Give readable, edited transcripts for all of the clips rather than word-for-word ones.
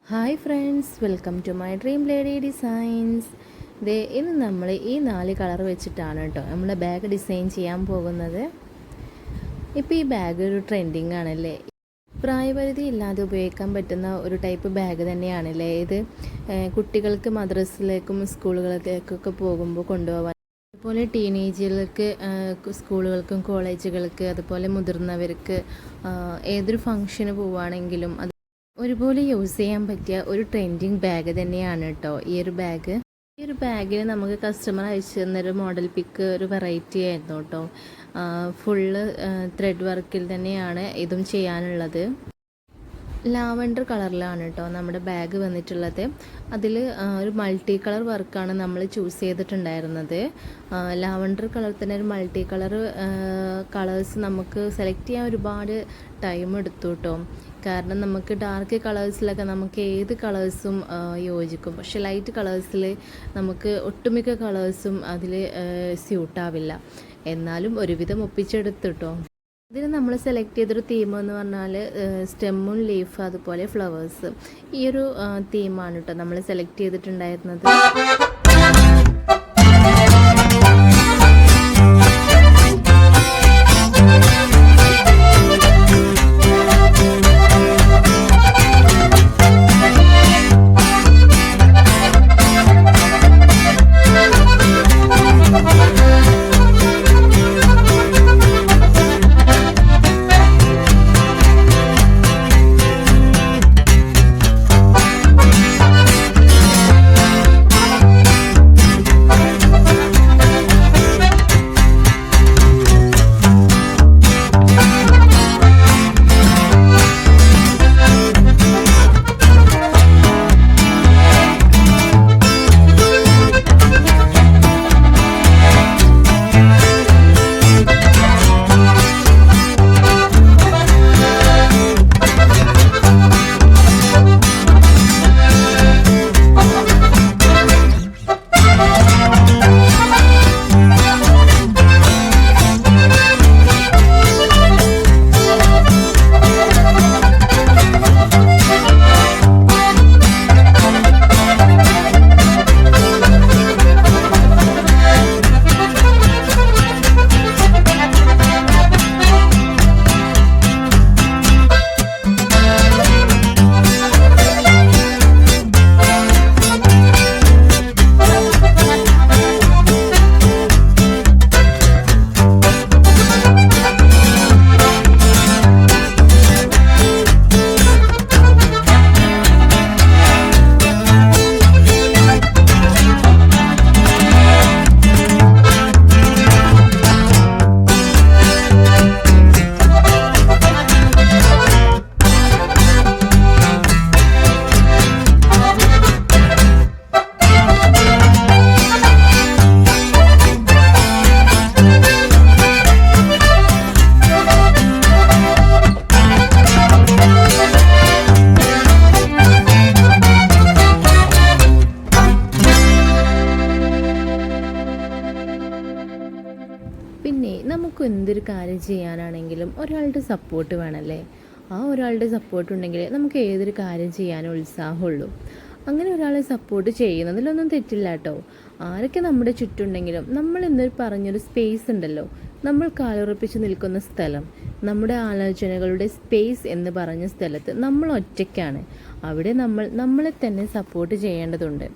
Hi friends, welcome to my dream lady designs. ഇന്ന് നമ്മൾ ഈ 4 കളർ വെച്ചിട്ടാണ് കേട്ടോ നമ്മുടെ ബാഗ് ഡിസൈൻ ചെയ്യാൻ പോകുന്നത്. ഇപ്പോൾ ഈ ബാഗ് ഒരു ട്രെൻഡിങ് ആണല്ലേ, പ്രായപരിധി ഇല്ലാതെ ഉപയോഗിക്കാൻ പറ്റുന്ന ഒരു ടൈപ്പ് ബാഗ് തന്നെയാണല്ലേ ഇത്. കുട്ടികൾക്ക് മദ്രസയിലേക്കും സ്കൂളുകളിലേക്കൊക്കെ പോകുമ്പോൾ കൊണ്ടുപോകാൻ, അതുപോലെ ടീനേജുകൾക്ക് സ്കൂളുകൾക്കും കോളേജുകൾക്ക്, അതുപോലെ മുതിർന്നവർക്ക് ഏതൊരു ഫംഗ്ഷന് പോവുകയാണെങ്കിലും ഒരുപോലെ യൂസ് ചെയ്യാൻ പറ്റിയ ഒരു ട്രെൻഡിങ് ബാഗ് തന്നെയാണ് കേട്ടോ ഈ ഒരു ബാഗ്. ഈ ഒരു ബാഗിന് നമുക്ക് കസ്റ്റമർ അയച്ചു തന്നൊരു മോഡൽ പിക്ക് ഒരു വെറൈറ്റി ആയിരുന്നു കേട്ടോ. ഫുള്ള് ത്രെഡ് വർക്കിൽ തന്നെയാണ് ഇതും ചെയ്യാനുള്ളത്. ലാവൻഡർ കളറിലാണ് കേട്ടോ നമ്മുടെ ബാഗ് വന്നിട്ടുള്ളത്. അതിൽ ഒരു മൾട്ടി കളർ വർക്കാണ് നമ്മൾ ചൂസ് ചെയ്തിട്ടുണ്ടായിരുന്നത്. ലാവൻഡർ കളർ തന്നെ ഒരു മൾട്ടി കളേഴ്സ് നമുക്ക് സെലക്ട് ചെയ്യാൻ ഒരുപാട് ടൈം എടുത്തു കേട്ടോ. കാരണം നമുക്ക് ഡാർക്ക് കളേഴ്സിലൊക്കെ നമുക്ക് ഏത് കളേഴ്സും യോജിക്കും, പക്ഷെ ലൈറ്റ് കളേഴ്സിൽ നമുക്ക് ഒട്ടുമിക്ക കളേഴ്സും അതിൽ സ്യൂട്ടാവില്ല. എന്നാലും ഒരുവിധം ഒപ്പിച്ചെടുത്തു കേട്ടോ. ഇതിന് നമ്മൾ സെലക്ട് ചെയ്തൊരു തീം എന്ന് പറഞ്ഞാൽ സ്റ്റെമ്മും ലീഫ് അതുപോലെ ഫ്ലവേഴ്സ്, ഈ ഒരു തീമാണ് കേട്ടോ നമ്മൾ സെലക്ട് ചെയ്തിട്ടുണ്ടായിരുന്നത്. പിന്നെ നമുക്ക് എന്തൊരു കാര്യം ചെയ്യാനാണെങ്കിലും ഒരാളുടെ സപ്പോർട്ട് വേണമല്ലേ. ആ ഒരാളുടെ സപ്പോർട്ട് ഉണ്ടെങ്കിൽ നമുക്ക് ഏതൊരു കാര്യം ചെയ്യാനും ഉത്സാഹമുള്ളൂ. അങ്ങനെ ഒരാളെ സപ്പോർട്ട് ചെയ്യുന്നതിലൊന്നും തെറ്റില്ല കേട്ടോ. ആരൊക്കെ നമ്മുടെ ചുറ്റുണ്ടെങ്കിലും നമ്മൾ എന്നൊരു പറഞ്ഞൊരു സ്പേസ് ഉണ്ടല്ലോ, നമ്മൾ കാലുറപ്പിച്ച് നിൽക്കുന്ന സ്ഥലം, നമ്മുടെ ആലോചനകളുടെ സ്പേസ് എന്ന് പറഞ്ഞ സ്ഥലത്ത് നമ്മൾ ഒറ്റയ്ക്കാണ്. അവിടെ നമ്മളെ തന്നെ സപ്പോർട്ട് ചെയ്യേണ്ടതുണ്ട്.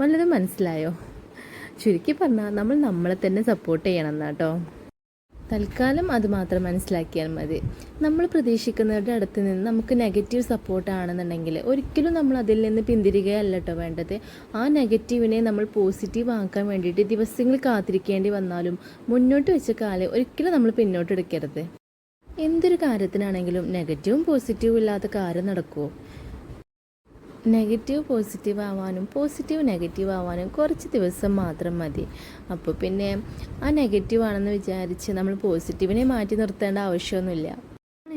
വല്ലതും മനസ്സിലായോ? ചുരുക്കി പറഞ്ഞാൽ നമ്മൾ നമ്മളെ തന്നെ സപ്പോർട്ട് ചെയ്യണം എന്നാട്ടോ. തൽക്കാലം അത് മാത്രം മനസ്സിലാക്കിയാൽ മതി. നമ്മൾ പ്രതീക്ഷിക്കുന്നവരുടെ അടുത്ത് നിന്ന് നമുക്ക് നെഗറ്റീവ് സപ്പോർട്ടാണെന്നുണ്ടെങ്കിൽ ഒരിക്കലും നമ്മൾ അതിൽ നിന്ന് പിന്തിരികയല്ല കേട്ടോ വേണ്ടത്. ആ നെഗറ്റീവിനെ നമ്മൾ പോസിറ്റീവ് ആക്കാൻ വേണ്ടിയിട്ട് ദിവസങ്ങൾ കാത്തിരിക്കേണ്ടി വന്നാലും മുന്നോട്ട് വെച്ച കാലം ഒരിക്കലും നമ്മൾ പിന്നോട്ടെടുക്കരുത്. എന്തൊരു കാര്യത്തിനാണെങ്കിലും നെഗറ്റീവും പോസിറ്റീവും ഇല്ലാത്ത കാര്യം നടക്കുമോ? നെഗറ്റീവ് പോസിറ്റീവ് ആവാനും പോസിറ്റീവ് നെഗറ്റീവ് ആവാനും കുറച്ച് ദിവസം മാത്രം മതി. അപ്പോൾ പിന്നെ ആ നെഗറ്റീവ് ആണെന്ന് വിചാരിച്ച് നമ്മൾ പോസിറ്റീവിനെ മാറ്റി നിർത്തേണ്ട ആവശ്യമൊന്നുമില്ല.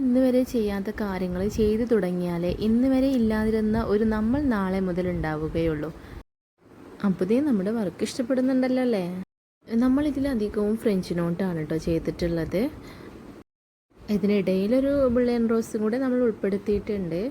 ഇന്ന് വരെ ചെയ്യാത്ത കാര്യങ്ങൾ ചെയ്തു തുടങ്ങിയാലേ ഇന്ന് വരെ ഇല്ലാതിരുന്ന ഒരു നമ്മൾ നാളെ മുതൽ ഉണ്ടാവുകയുള്ളൂ. അപ്പോഴേ നമ്മുടെ വർക്ക് ഇഷ്ടപ്പെടുന്നുണ്ടല്ലോ അല്ലേ. നമ്മളിതിലധികവും ഫ്രഞ്ച് നോട്ടാണ് കേട്ടോ ചെയ്തിട്ടുള്ളത്. ഇതിനിടയിലൊരു ബുള്ളൻ റോസും കൂടെ നമ്മൾ ഉൾപ്പെടുത്തിയിട്ടുണ്ട്.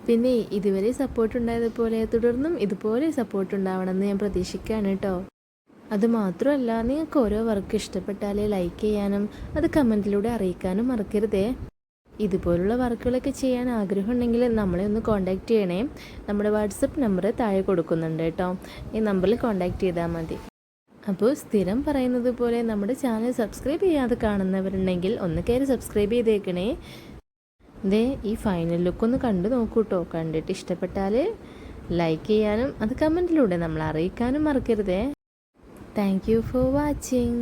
പിന്നെ ഇതുവരെ സപ്പോർട്ട് ഉണ്ടായതുപോലെ തുടർന്നും ഇതുപോലെ സപ്പോർട്ട് ഉണ്ടാവണമെന്ന് ഞാൻ പ്രതീക്ഷിക്കുകയാണ് കേട്ടോ. അതുമാത്രമല്ല, നിങ്ങൾക്ക് ഓരോ വർക്ക് ഇഷ്ടപ്പെട്ടാൽ ലൈക്ക് ചെയ്യാനും അത് കമൻറ്റിലൂടെ അറിയിക്കാനും മറക്കരുതേ. ഇതുപോലുള്ള വർക്കുകളൊക്കെ ചെയ്യാൻ ആഗ്രഹമുണ്ടെങ്കിൽ നമ്മളെ ഒന്ന് കോൺടാക്റ്റ് ചെയ്യണേ. നമ്മുടെ വാട്സപ്പ് നമ്പർ താഴെ കൊടുക്കുന്നുണ്ട് കേട്ടോ. ഈ നമ്പറിൽ കോൺടാക്റ്റ് ചെയ്താൽ മതി. അപ്പോൾ സ്ഥിരം പറയുന്നത് പോലെ നമ്മുടെ ചാനൽ സബ്സ്ക്രൈബ് ചെയ്യാതെ കാണുന്നവരുണ്ടെങ്കിൽ ഒന്ന് കയറി സബ്സ്ക്രൈബ് ചെയ്തേക്കണേ. ദേ ഈ ഫൈനൽ ലുക്കൊന്ന് കണ്ടു നോക്കൂ കേട്ടോ. കണ്ടിട്ട് ഇഷ്ടപ്പെട്ടാൽ ലൈക്ക് ചെയ്യാനും അത് കമൻറ്റിലൂടെ നമ്മൾ അറിയിക്കാനും മറക്കരുതേ. Thank you for watching.